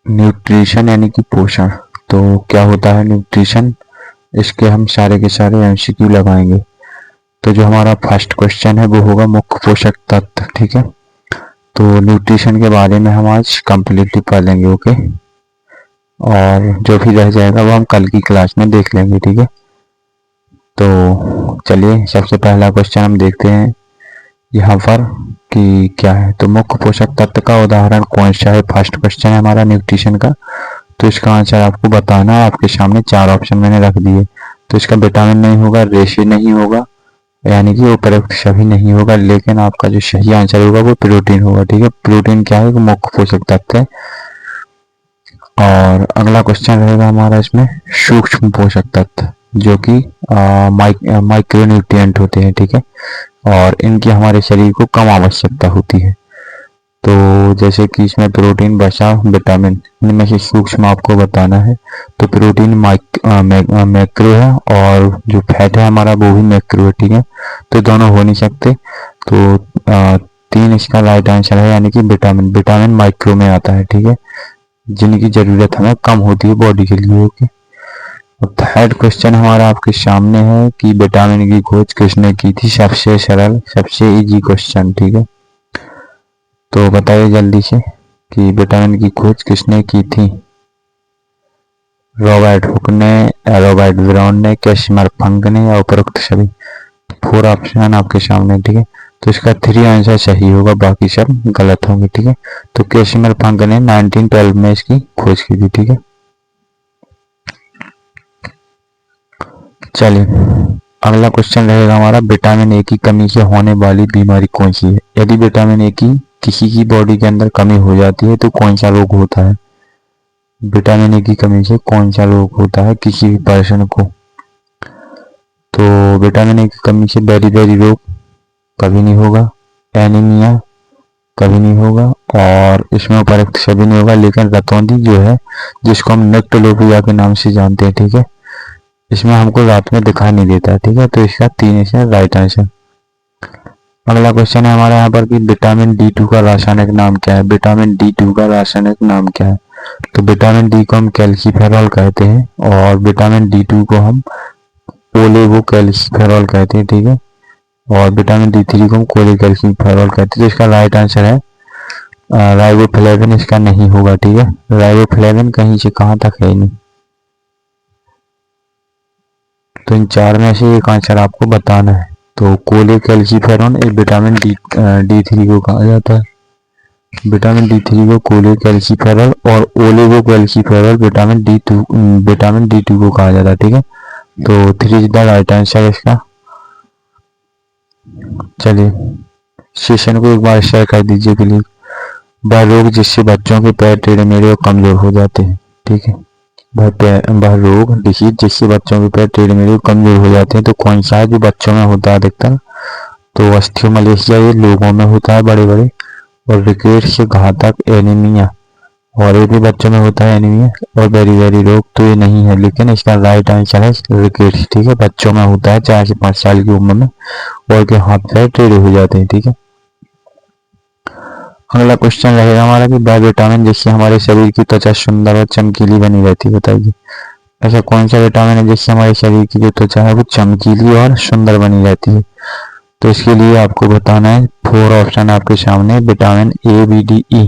Nutrition यानी कि पोषण। तो क्या होता है न्यूट्रिशन, इसके हम सारे के सारे एमसीक्यू लगाएंगे। तो जो हमारा फर्स्ट क्वेश्चन है वो होगा मुख्य पोषक तत्व। ठीक है, तो न्यूट्रिशन के बारे में हम आज कंप्लीटली पढ़ लेंगे। ओके, और जो भी रह जाएगा वो हम कल की क्लास में देख लेंगे। ठीक है, तो चलिए सबसे पहला क्वेश्चन हम देखते हैं यहाँ पर कि क्या है। तो मुख्य पोषक तत्व का उदाहरण कौन सा है, फर्स्ट क्वेश्चन है हमारा न्यूट्रिशन का। तो इसका आंसर आपको बताना है। आपके सामने 4 ऑप्शन मैंने रख दिए। तो इसका विटामिन नहीं होगा, रेशे नहीं होगा, यानी कि उपरोक्त सभी नहीं होगा, लेकिन आपका जो सही आंसर होगा वो प्रोटीन होगा। ठीक है, प्रोटीन क्या है, मुख्य पोषक तत्व है। और अगला क्वेश्चन रहेगा हमारा इसमें सूक्ष्म पोषक तत्व, जो कि माइक्रोन्यूट्रिएंट होते हैं। ठीक है, और इनकी हमारे शरीर को कम आवश्यकता होती है। तो जैसे कि इसमें प्रोटीन, वसा, विटामिन, इनमें से सूक्ष्म आपको बताना है। तो प्रोटीन मैक्रो है, और जो फैट है हमारा वो भी मैक्रो है। ठीक है, तो दोनों हो नहीं सकते। तो 3 इसका राइट आंसर है, यानी कि विटामिन। विटामिन माइक्रो में आता है। ठीक है, जिनकी जरूरत हमें कम होती है बॉडी के लिए। ओके, थर्ड क्वेश्चन हमारा आपके सामने है कि विटामिन की खोज किसने की थी। सबसे सरल, सबसे इजी क्वेश्चन। ठीक है, तो बताइए जल्दी से कि विटामिन की खोज किसने की थी। रॉबर्ट हुक ने, रॉबर्ट ब्राउन ने, कैसिमिर फंक ने, या उपरोक्त सभी। 4 ऑप्शन आपके सामने। ठीक है, तो इसका 3 आंसर सही होगा, बाकी सब गलत होंगे। ठीक है, तो कैसिमिर फंक ने 1912 में इसकी खोज की थी। ठीक है, चलिए अगला क्वेश्चन रहेगा हमारा, विटामिन ए की कमी से होने वाली बीमारी कौन सी है। यदि विटामिन ए की किसी की बॉडी के अंदर कमी हो जाती है तो कौन सा रोग होता है। विटामिन ए की कमी से कौन सा रोग होता है किसी भी पर्सन को। तो विटामिन ए की कमी से बेरी रोग कभी नहीं होगा, एनीमिया कभी नहीं होगा, और इसमें उपरोक्त सभी नहीं होगा, लेकिन रतौंधी जो है, जिसको हम नेक्टोलोपिया के नाम से जानते हैं। ठीक है, इसमें हमको रात में दिखाई नहीं देता। ठीक है, तो इसका 3 इसका राइट आंसर। अगला क्वेश्चन है हमारा यहाँ पर कि विटामिन D2 का रासायनिक नाम क्या है। विटामिन D2 का रासायनिक नाम क्या है। तो विटामिन डी को हम कैल्सीफेरॉल कहते हैं, और विटामिन D2 को हम ओलेवोकैल्सीफेरॉल कहते हैं। ठीक है, और विटामिन D3 को हम कोलेकैल्सीफेरॉल कहते हैं। तो इसका राइट आंसर है राइबोफ्लेविन। इसका नहीं होगा। ठीक है, राइबोफ्लेविन कहीं से कहाँ तक है नहीं। तो इन 4 में से एक आंसर आपको बताना है। तो कोलेकैल्सीफेरॉल एक विटामिन D3 को कहा जाता है। विटामिन D3 को कोलेकैल्सीफेरॉल और ओलिगोकैल्सीफेरॉल विटामिन D2 को कहा जाता है। ठीक है, तो 3 इज द राइट आंसर इसका। चलिए सेशन को एक बार शेयर कर दीजिए प्लीज। वह रोग जिससे बच्चों के पैर टेढ़े मेढ़े और कमजोर हो जाते हैं। ठीक है, वह रोग डिसीज जिससे बच्चों के पैर टेढ़े मेढ़े और कमजोर हो जाते हैं। तो कौन सा है जो बच्चों में होता है अधिकतर। तो ऑस्टियोमलेशिया ये लोगों में होता है बड़े बड़े, और रिकेट्स घातक एनीमिया, और ये भी बच्चों में होता है एनीमिया, और बेरी रोग तो ये नहीं है, लेकिन इसका राइट आंसर है रिकेट्स। ठीक है, बच्चों में होता है 4 से 5 साल की उम्र में, और के हाथ पैर टेढ़े हो जाते हैं। ठीक है, अगला क्वेश्चन रहेगा हमारा कि वह विटामिन जिससे हमारे शरीर की त्वचा सुंदर और चमकीली बनी रहती है। बताइए ऐसा कौन सा विटामिन है जिससे हमारे शरीर की जो त्वचा है वो चमकीली और सुंदर बनी रहती है। तो इसके लिए आपको बताना है। 4 ऑप्शन आपके सामने, vitamin A, B, D, E,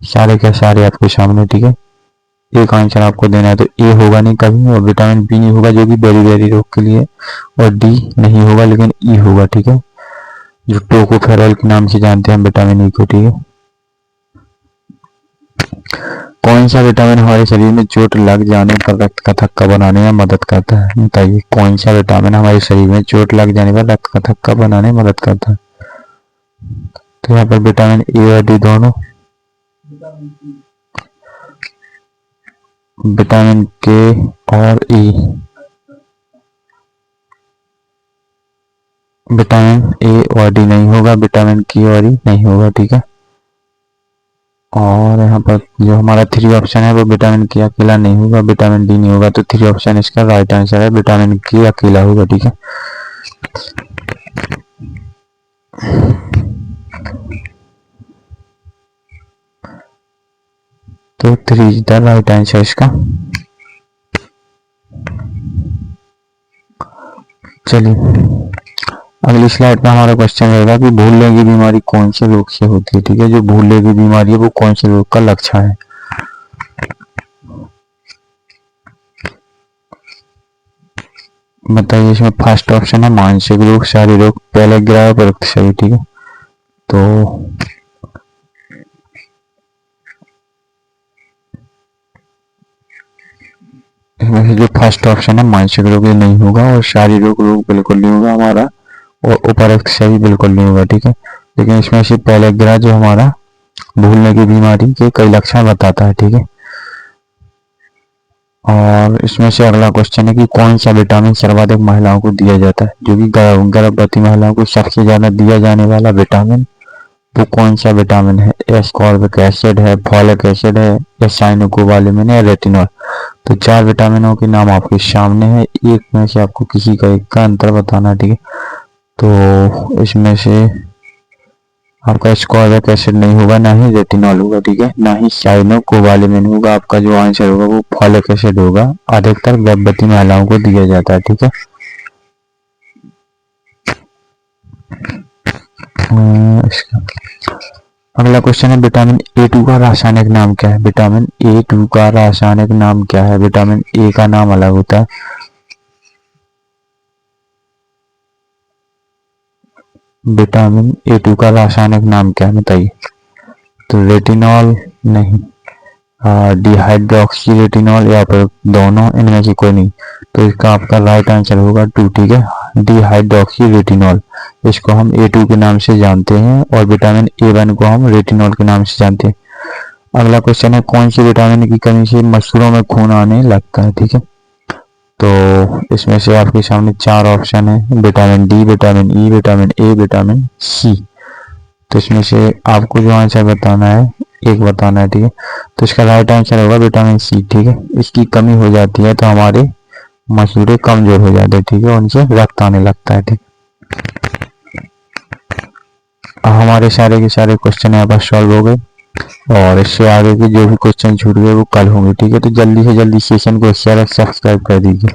सारे के सारे आपके सामने। ठीक है, एक आंसर आपको देना है। तो ए होगा नहीं कभी, और विटामिन बी नहीं होगा जो कि बेरी रोग के लिए, और डी नहीं होगा, लेकिन ई होगा। ठीक है, जो टोकोफेरॉल के नाम से जानते हैं विटामिन ई को। ठीक है, कौन सा विटामिन हमारे शरीर में चोट लग जाने पर रक्त का थक्का बनाने में मदद करता है। बताइए कौन सा विटामिन हमारे शरीर में चोट लग जाने पर रक्त का थक्का बनाने में मदद करता है। तो यहाँ पर विटामिन ए और डी दोनों, विटामिन के और ई, विटामिन ए और डी नहीं होगा, विटामिन के और ई नहीं होगा। ठीक है, और यहाँ पर जो हमारा 3 ऑप्शन है वो विटामिन के अकेला नहीं होगा, विटामिन डी नहीं होगा। तो 3 ऑप्शन इसका राइट आंसर है, विटामिन के अकेला होगा। ठीक है, तो 3 इज द राइट आंसर इसका। चलिए अगली स्लाइड पे हमारा क्वेश्चन रहेगा कि भूलने की बीमारी कौन से रोग से होती है। ठीक है, जो भूलने की बीमारी है वो कौन से रोग का लक्षण है। बताइए, इसमें फर्स्ट ऑप्शन है मानसिक रोग, शारीरिक रोग, पहले ग्रह प्रयुक्त सभी। ठीक है, तो इसमें से जो फर्स्ट ऑप्शन है मानसिक रोग ये नहीं होगा, और शारीरिक रोग बिल्कुल नहीं होगा हमारा, और उपरोक्त सभी बिल्कुल नहीं होगा। ठीक है, लेकिन इसमें से पहले ग्रह जो हमारा भूलने की बीमारी के कई लक्षण बताता है। ठीक है, और इसमें से अगला क्वेश्चन है कि कौन सा विटामिन सर्वाधिक महिलाओं को दिया जाता है। जो कि गर्भवती महिलाओं को सबसे ज्यादा दिया जाने वाला विटामिन वो कौन सा विटामिन है। एस्कॉर्बिक एसिड है, फॉलिक एसिड है, या साइनोकोबालामिन या रेटिनॉल। तो 4 विटामिनों के नाम आपके सामने है, एक में से आपको किसी का एक का अंतर बताना है। ठीक है, तो इसमें से आपका एस्कॉर्बिक एसिड नहीं होगा, ना ही रेटिनॉल होगा। ठीक है, ना ही साइनोकोबालामिन होगा। आपका जो आंसर होगा वो फॉलिक एसिड होगा, अधिकतर गर्भवती महिलाओं को दिया जाता है। ठीक है, अगला क्वेश्चन है विटामिन A2 का रासायनिक नाम क्या है। विटामिन A2 का रासायनिक नाम क्या है। विटामिन ए का नाम अलग होता है, विटामिन A2 का रासायनिक नाम क्या है बताइए। तो रेटिनॉल नहीं, डिहाइड्रोक्सी रेटिनॉल, या फिर दोनों, इनमें से कोई नहीं। तो इसका आपका राइट आंसर होगा 2। ठीक है, डिहाइड्रोक्सी रेटिनॉल, इसको हम A2 के नाम से जानते हैं, और विटामिन A1 को हम रेटिनॉल के नाम से जानते हैं। अगला क्वेश्चन है कौन सी विटामिन की कमी से मसूड़ों में खून आने लगता है। ठीक है, तो इसमें से आपके सामने 4 ऑप्शन है, vitamin D, vitamin E, vitamin A, vitamin C. तो इसमें से आपको जो आंसर बताना है एक बताना है। ठीक है, तो इसका राइट आंसर होगा विटामिन सी। ठीक है, इसकी कमी हो जाती है तो हमारे मसूड़े कमजोर हो जाते हैं। ठीक है, उनसे रक्त आने लगता है। ठीक, हमारे सारे के सारे क्वेश्चन यहाँ पर सॉल्व हो गए, और इससे आगे के जो भी क्वेश्चन छूट गए वो कल होंगे। ठीक है, तो जल्दी से जल्दी सेशन को शेयर और सब्सक्राइब कर दीजिए।